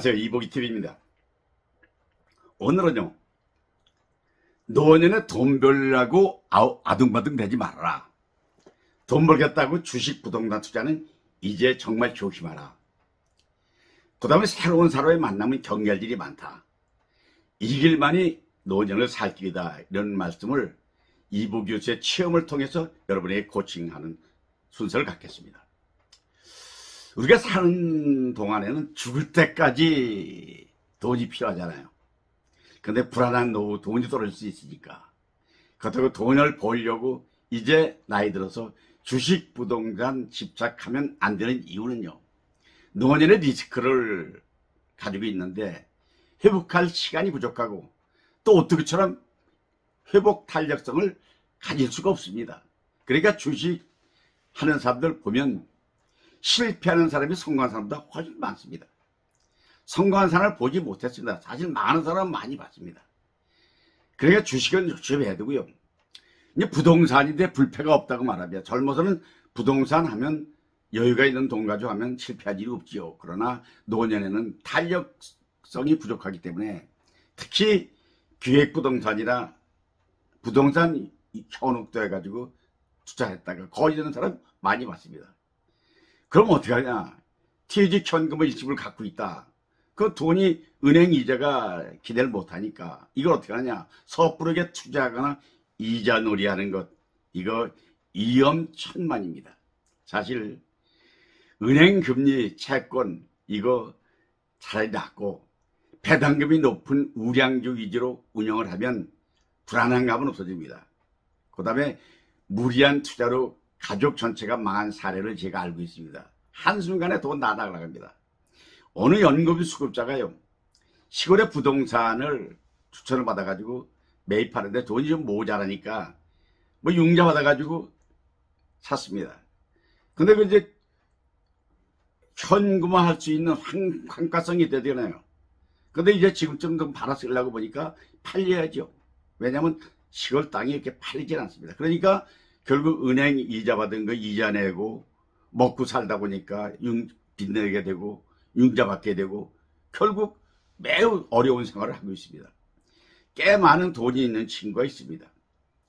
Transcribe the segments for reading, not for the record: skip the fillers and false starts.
안녕하세요. 이보기TV입니다. 오늘은요, 노년에 돈 벌려고 아둥바둥 대지 말아라. 돈 벌겠다고 주식 부동산 투자는 이제 정말 조심하라. 그 다음에 새로운 사람의 만나면 경계할 일이 많다. 이 길만이 노년을 살 길이다. 이런 말씀을 이보 교수의 체험을 통해서 여러분에게 코칭하는 순서를 갖겠습니다. 우리가 사는 동안에는 죽을 때까지 돈이 필요하잖아요. 근데 불안한 노후 돈이 떨어질 수 있으니까. 그렇다고 돈을 벌려고 이제 나이 들어서 주식 부동산 집착하면 안 되는 이유는요. 노년의 리스크를 가지고 있는데 회복할 시간이 부족하고 또 어떻게처럼 회복 탄력성을 가질 수가 없습니다. 그러니까 주식 하는 사람들 보면 실패하는 사람이 성공한 사람보다 훨씬 많습니다. 성공한 사람을 보지 못했습니다. 사실 많은 사람은 많이 봤습니다. 그러니까 주식은 열심히 해야 되고요. 이제 부동산인데 불패가 없다고 말합니다. 젊어서는 부동산 하면 여유가 있는 돈 가지고 하면 실패할 일이 없지요. 그러나 노년에는 탄력성이 부족하기 때문에 특히 기획부동산이나 부동산 현혹도 해가지고 투자했다가 거짓되는 사람 많이 봤습니다. 그럼 어떻게 하냐? 퇴직 현금의 일집을 갖고 있다. 그 돈이 은행 이자가 기대를 못하니까 이걸 어떻게 하냐? 섣부르게 투자하거나 이자 놀이하는 것, 이거 위험천만입니다. 사실 은행 금리, 채권 이거 차라리 낫고 배당금이 높은 우량주 위주로 운영을 하면 불안한 감은 없어집니다. 그 다음에 무리한 투자로 가족 전체가 망한 사례를 제가 알고 있습니다. 한순간에 돈 다 나가갑니다. 어느 연금 수급자가요, 시골의 부동산을 추천을 받아가지고 매입하는데 돈이 좀 모자라니까 뭐 융자 받아가지고 샀습니다. 근데 그 이제 현금화할 수 있는 환가성이 되잖아요. 근데 이제 지금쯤 좀 받아 쓰려고 보니까 팔려야죠. 왜냐하면 시골 땅이 이렇게 팔리질 않습니다. 그러니까 결국 은행 이자 받은 거 이자 내고 먹고 살다 보니까 빚내게 되고 융자 받게 되고 결국 매우 어려운 생활을 하고 있습니다. 꽤 많은 돈이 있는 친구가 있습니다.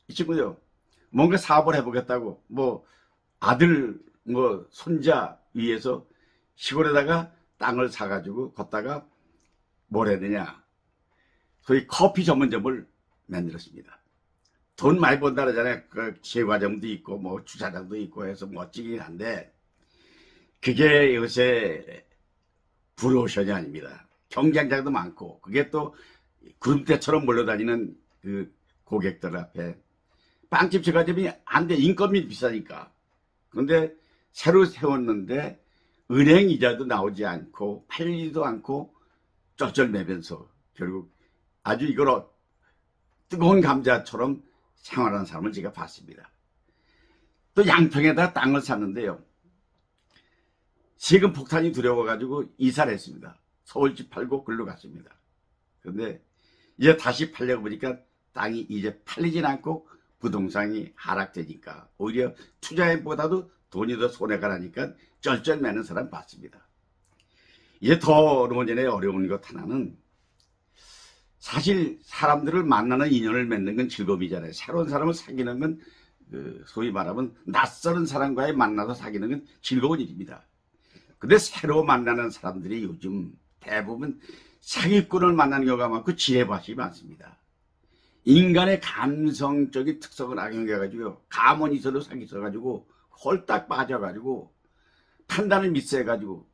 이 친구요, 뭔가 사업을 해보겠다고 뭐 아들 뭐 손자 위해서 시골에다가 땅을 사가지고 걷다가 뭘 했느냐, 소위 커피 전문점을 만들었습니다. 돈 많이 번다 그러잖아요. 그 제과점도 있고 뭐 주차장도 있고 해서 멋지긴 한데 그게 요새 브로셔이 아닙니다. 경쟁자도 많고 그게 또 구름대처럼 몰려다니는 그 고객들 앞에 빵집 제과점이 안 돼. 인건비 비싸니까. 그런데 새로 세웠는데 은행 이자도 나오지 않고 팔리지도 않고 쩔쩔매면서 결국 아주 이걸 뜨거운 감자처럼 생활하는 사람을 제가 봤습니다. 또 양평에다 땅을 샀는데요, 세금 폭탄이 두려워가지고 이사를 했습니다. 서울집 팔고 글로 갔습니다. 그런데 이제 다시 팔려고 보니까 땅이 이제 팔리진 않고 부동산이 하락되니까 오히려 투자액보다도 돈이 더 손해가 나니까 쩔쩔매는 사람 봤습니다. 이제 더 노년에 어려운 것 하나는 사실 사람들을 만나는 인연을 맺는 건 즐거움이잖아요. 새로운 사람을 사귀는 건 소위 말하면 낯설은 사람과의 만나서 사귀는 건 즐거운 일입니다. 근데 새로 만나는 사람들이 요즘 대부분 사기꾼을 만나는 경우가 많고 지혜밭이 많습니다. 인간의 감성적인 특성을 악용해가지고 가문이서도 사기 써가지고 홀딱 빠져가지고 판단을 미스해가지고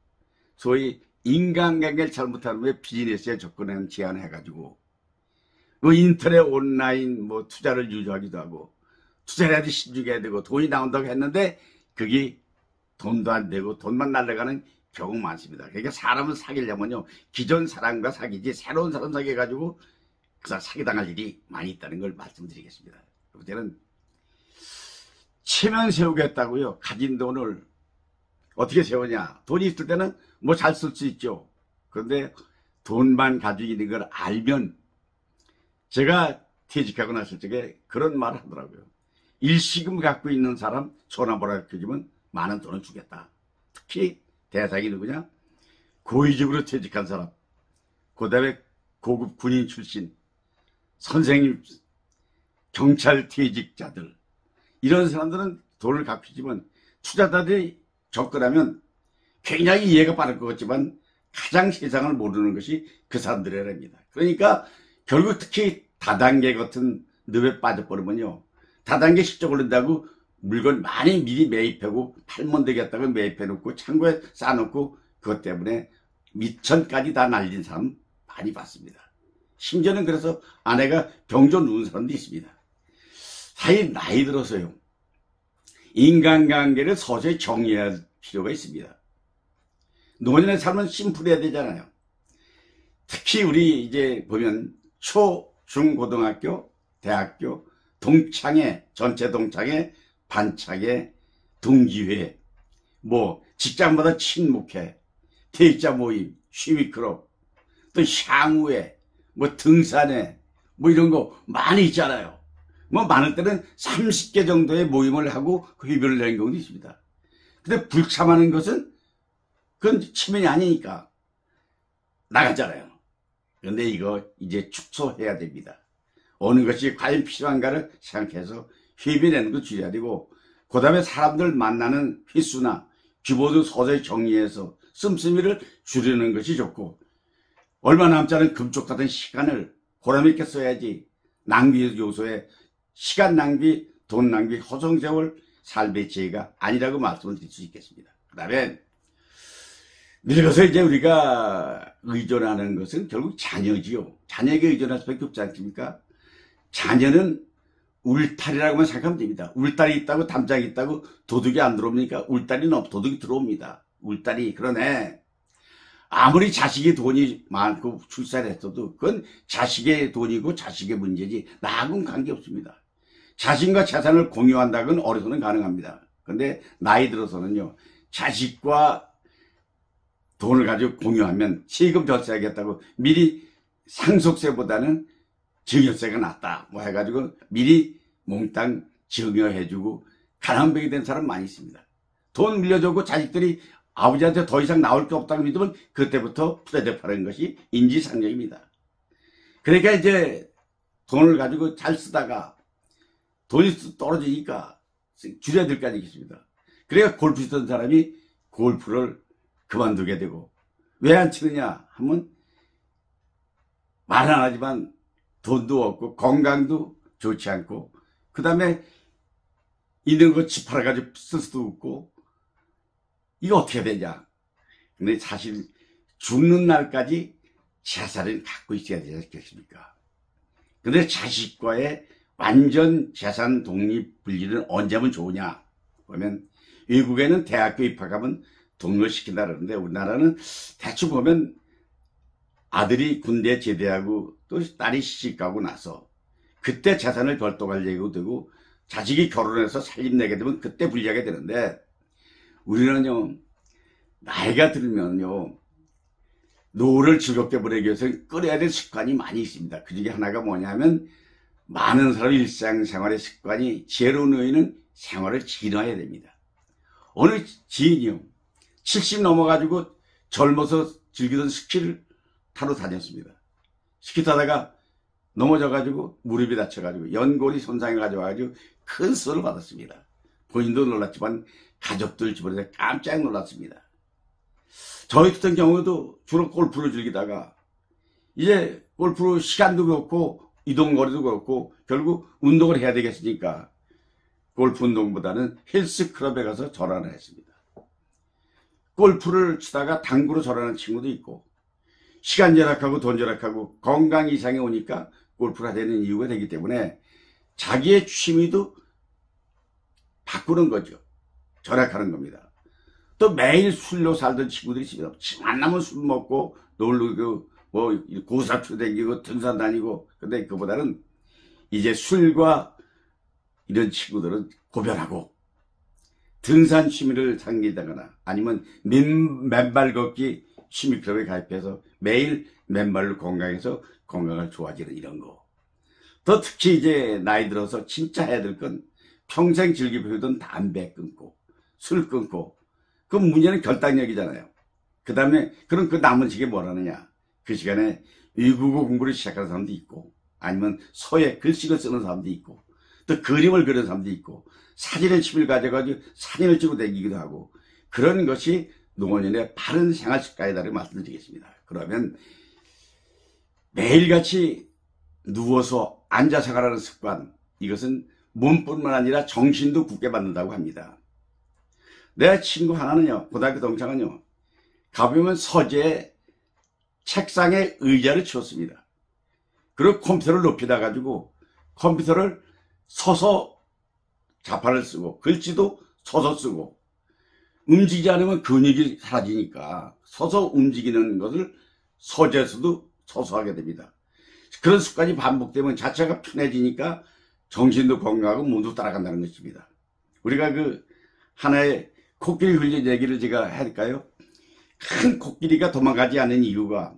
소위 인간관계를 잘못하는 후에 비즈니스에 접근하는 제안을 해가지고 그 인터넷 온라인 뭐 투자를 유도하기도 하고 투자를 해야 신중해야 되고 돈이 나온다고 했는데 그게 돈도 안 되고 돈만 날아가는 경우가 많습니다. 그러니까 사람을 사귀려면요, 기존 사람과 사귀지 새로운 사람 사귀어가지고 그 사람 사기당할 일이 많이 있다는 걸 말씀드리겠습니다. 그때는 체면 세우겠다고요, 가진 돈을 어떻게 세우냐. 돈이 있을 때는 뭐 잘 쓸 수 있죠. 그런데 돈만 가지고 있는 걸 알면, 제가 퇴직하고 났을 적에 그런 말을 하더라고요. 일시금 갖고 있는 사람 전화번호 알려주면 많은 돈을 주겠다. 특히 대상이 누구냐? 고위직으로 퇴직한 사람, 그 다음에 고급 군인 출신, 선생님, 경찰 퇴직자들, 이런 사람들은 돈을 갚히지만 투자자들이 접근하면 굉장히 이해가 빠를 것 같지만 가장 세상을 모르는 것이 그 사람들이랍니다. 그러니까 결국 특히 다단계 같은 늪에 빠져버리면요, 다단계 실적 올린다고 물건 많이 미리 매입하고 팔면 되겠다고 매입해놓고 창고에 쌓아놓고 그것 때문에 미천까지 다 날린 사람 많이 봤습니다. 심지어는 그래서 아내가 병조 누운 사람도 있습니다. 사실 나이 들어서요, 인간관계를 서서히 정리할 필요가 있습니다. 노년의 삶은 심플해야 되잖아요. 특히 우리 이제 보면 초, 중, 고등학교, 대학교, 동창회, 전체 동창회, 반창회, 동기회, 뭐 직장마다 친목회, 퇴직자 모임, 취미클럽, 또 향후회, 뭐 등산회, 뭐 이런 거 많이 있잖아요. 뭐 많을 때는 30개 정도의 모임을 하고 회비를 내는 경우도 있습니다. 근데 불참하는 것은 그건 치명이 아니니까 나갔잖아요. 그런데 이거 이제 축소해야 됩니다. 어느 것이 과연 필요한가를 생각해서 회비 내는 거 줄여야 되고, 그 다음에 사람들 만나는 횟수나 규모도 서서히 정리해서 씀씀이를 줄이는 것이 좋고, 얼마 남지 않은 금쪽 같은 시간을 보람있게 써야지 낭비 요소에 시간 낭비, 돈 낭비, 허송세월 삶의 지혜가 아니라고 말씀을 드릴 수 있겠습니다. 그 다음에 늙어서 이제 우리가 의존하는 것은 결국 자녀지요. 자녀에게 의존할 수밖에 없지 않습니까? 자녀는 울타리라고만 생각하면 됩니다. 울타리 있다고 담장이 있다고 도둑이 안 들어옵니까? 울타리는 없, 도둑이 들어옵니다. 울타리. 그러네. 아무리 자식이 돈이 많고 출산했어도 그건 자식의 돈이고 자식의 문제지 나하고는 관계없습니다. 자신과 재산을 공유한다고는 어려서는 가능합니다. 그런데 나이 들어서는요, 자식과 돈을 가지고 공유하면 세금 절세하겠다고 미리 상속세보다는 증여세가 낫다 뭐 해가지고 미리 몽땅 증여해주고 가난뱅이 된 사람 많이 있습니다. 돈 물려주고 자식들이 아버지한테 더 이상 나올 게 없다고 믿으면 그때부터 푸대접하는 것이 인지상정입니다. 그러니까 이제 돈을 가지고 잘 쓰다가 돈이 떨어지니까 줄여야 될 게 아니겠습니다. 그러니까 골프 치던 사람이 골프를 그만두게 되고, 왜 안 치느냐 하면 말 안 하지만 돈도 없고 건강도 좋지 않고, 그 다음에 있는 거 집 팔아가지고 쓸 수도 없고, 이거 어떻게 되냐. 근데 사실 죽는 날까지 재산을 갖고 있어야 되지 않겠습니까? 근데 자식과의 완전 재산 독립 분리는 언제 하면 좋으냐 보면, 외국에는 대학교 입학하면 독립시킨다 그러는데 우리나라는 대충 보면 아들이 군대 제대하고 또 딸이 시집가고 나서 그때 재산을 별도 관리하고 되고, 자식이 결혼해서 살림 내게 되면 그때 분리하게 되는데, 우리는요 나이가 들면요 노후를 즐겁게 보내기 위해서 끌어야 될 습관이 많이 있습니다. 그 중에 하나가 뭐냐면, 많은 사람의 일상생활의 습관이 지혜로운 의인은 생활을 진화해야 됩니다. 어느 지인이요 70 넘어가지고 젊어서 즐기던 스키를 타러 다녔습니다. 스키 타다가 넘어져가지고 무릎이 다쳐가지고 연골이 손상해가지고 큰 수술을 받았습니다. 본인도 놀랐지만 가족들 주변에서 깜짝 놀랐습니다. 저희 같은 경우도 주로 골프를 즐기다가 이제 골프로 시간도 그렇고 이동거리도 그렇고 결국 운동을 해야 되겠으니까 골프 운동보다는 헬스클럽에 가서 전화를 했습니다. 골프를 치다가 당구로 전화하는 친구도 있고, 시간 절약하고 돈 절약하고 건강 이상이 오니까 골프를 하야 되는 이유가 되기 때문에 자기의 취미도 바꾸는 거죠. 절약하는 겁니다. 또 매일 술로 살던 친구들이 있습니다. 만나면 술 먹고 놀고 뭐 고사표 다니고 등산 다니고, 근데 그보다는 이제 술과 이런 친구들은 고별하고 등산 취미를 상기하거나 아니면 맨발 걷기 취미클럽에 가입해서 매일 맨발로 건강해서 건강을 좋아지는 이런 거. 더 특히 이제 나이 들어서 진짜 해야 될 건 평생 즐기던 담배 끊고 술 끊고, 그 문제는 결단력이잖아요. 그 다음에 그럼 그 남은 시기에 뭘 하느냐. 그 시간에 외국어 공부를 시작하는 사람도 있고, 아니면 서예 글씨를 쓰는 사람도 있고, 또 그림을 그리는 사람도 있고, 사진의 취미를 가져가지고 사진을 찍고 다니기도 하고, 그런 것이 노년의 바른 생활 습관이다라고 말씀드리겠습니다. 그러면 매일같이 누워서 앉아 생활하는 습관, 이것은 몸뿐만 아니라 정신도 굳게 만든다고 합니다. 내 친구 하나는요, 고등학교 동창은요, 가보면 서재에 책상에 의자를 치웠습니다. 그리고 컴퓨터를 높이다 가지고 컴퓨터를 서서 자판을 쓰고 글씨도 서서 쓰고, 움직이지 않으면 근육이 사라지니까 서서 움직이는 것을 서재에서도 서서 하게 됩니다. 그런 습관이 반복되면 자체가 편해지니까 정신도 건강하고 몸도 따라간다는 것입니다. 우리가 그 하나의 코끼리 훈련 얘기를 제가 해야 할까요? 큰 코끼리가 도망가지 않는 이유가,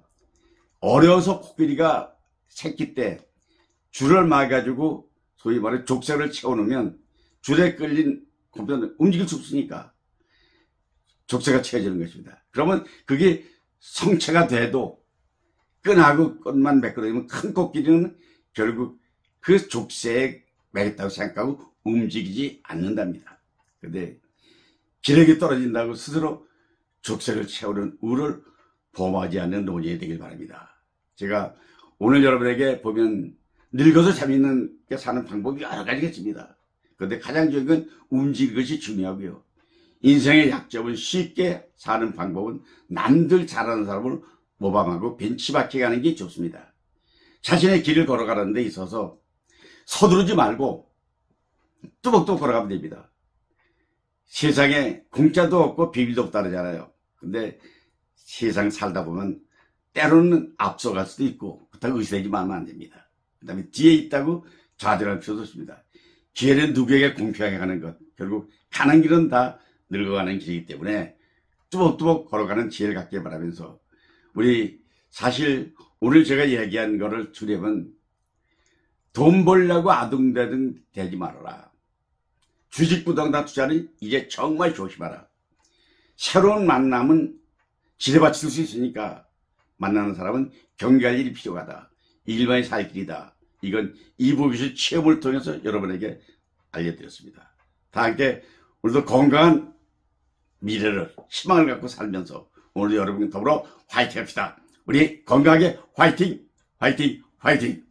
어려서 코끼리가 새끼 때 줄을 막아가지고 소위 말해 족쇄를 채워놓으면 줄에 끌린 곰편은 움직일 수 없으니까 족쇄가 채워지는 것입니다. 그러면 그게 성체가 돼도 끈하고 끈만 매끄러지면 큰 코끼리는 결국 그 족쇄에 매겠다고 생각하고 움직이지 않는답니다. 근데 기력이 떨어진다고 스스로 족쇄를 채우는 우를 범하지 않는 노년이 되길 바랍니다. 제가 오늘 여러분에게 보면 늙어서 재미있게 사는 방법이 여러 가지겠습니다. 그런데 가장 중요한 건 움직이는 것이 중요하고요. 인생의 약점은 쉽게 사는 방법은 남들 잘하는 사람을 모방하고 벤치마킹 하는 게 좋습니다. 자신의 길을 걸어가는 데 있어서 서두르지 말고 뚜벅뚜벅 걸어가면 됩니다. 세상에 공짜도 없고 비밀도 없다잖아요. 근데 세상 살다 보면 때로는 앞서갈 수도 있고, 그렇다고 의심하지만 하면 안 됩니다. 그 다음에 뒤에 있다고 좌절할 필요도 없습니다. 기회는 누구에게 공평하게 가는 것, 결국 가는 길은 다 늙어가는 길이기 때문에 뚜벅뚜벅 걸어가는 지혜를 갖게 바라면서, 우리 사실 오늘 제가 얘기한 거를 주려면 돈 벌려고 아둥바둥 대지 말아라. 주식부동산 투자는 이제 정말 조심하라. 새로운 만남은 지뢰밭일 수 있으니까 만나는 사람은 경계할 일이 필요하다. 일반이 살 길이다. 이건 이보기술 체험을 통해서 여러분에게 알려드렸습니다. 다 함께 오늘도 건강한 미래를, 희망을 갖고 살면서 오늘도 여러분 더불어 화이팅 합시다. 우리 건강하게 화이팅! 화이팅! 화이팅!